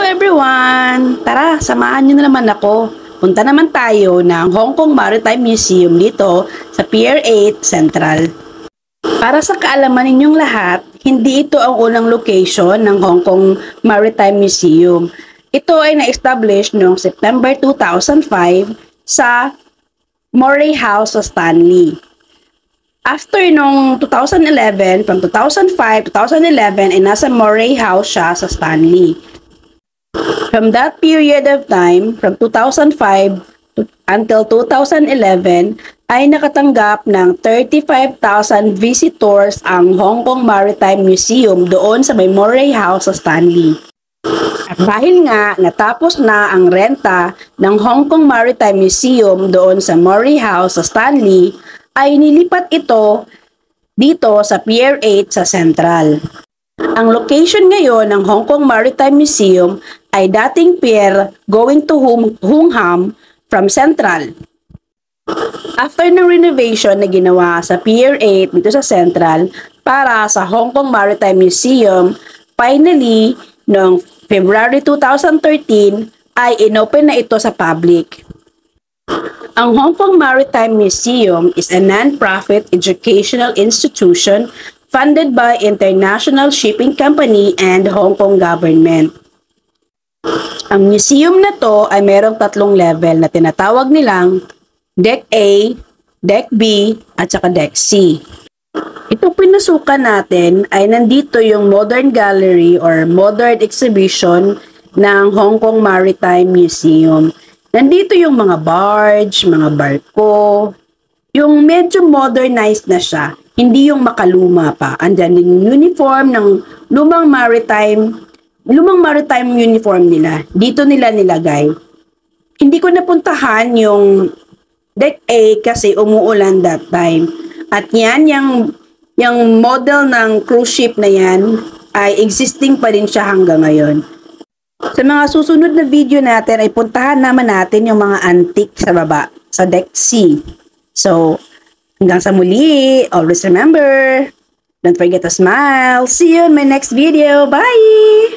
everyone! Tara, samahan niyo na naman ako. Punta naman tayo ng Hong Kong Maritime Museum dito sa Pier 8 Central. Para sa kaalaman ninyong lahat, hindi ito ang unang location ng Hong Kong Maritime Museum. Ito ay na-establish noong September 2005 sa Moray House sa Stanley. After nung 2011, from 2005 to 2011, ay nasa Moray House siya sa Stanley. From that period of time, from 2005 until 2011, ay nakatanggap ng 35,000 visitors ang Hong Kong Maritime Museum doon sa may Moray House sa Stanley. At dahil nga natapos na ang renta ng Hong Kong Maritime Museum doon sa Moray House sa Stanley, ay nilipat ito dito sa Pier 8 sa Central. Ang location ngayon ng Hong Kong Maritime Museum ay dating pier going to Hung Hom from Central. After ng renovation na ginawa sa Pier 8 dito sa Central para sa Hong Kong Maritime Museum, finally, noong February 2013 ay inopen na ito sa public. Ang Hong Kong Maritime Museum is a non-profit educational institution funded by International Shipping Company and Hong Kong government. Ang museum na to ay merong 3 level na tinatawag nilang Deck A, Deck B, at saka Deck C. Itong pinasukan natin ay nandito yung Modern Gallery or Modern Exhibition ng Hong Kong Maritime Museum. Nandito yung mga barge, mga barko, yung medyo modernized na siya, hindi yung makaluma pa. Andyan yung uniform ng lumang maritime uniform nila. Dito nila nilagay. Hindi ko napuntahan yung Deck A kasi umuulan that time. At yan, yung model ng cruise ship na yan ay existing pa rin siya hanggang ngayon. Sa mga susunod na video natin ay puntahan naman natin yung mga antique sa baba, sa Deck C. So, hanggang sa muli, always remember, don't forget to smile. See you in my next video. Bye!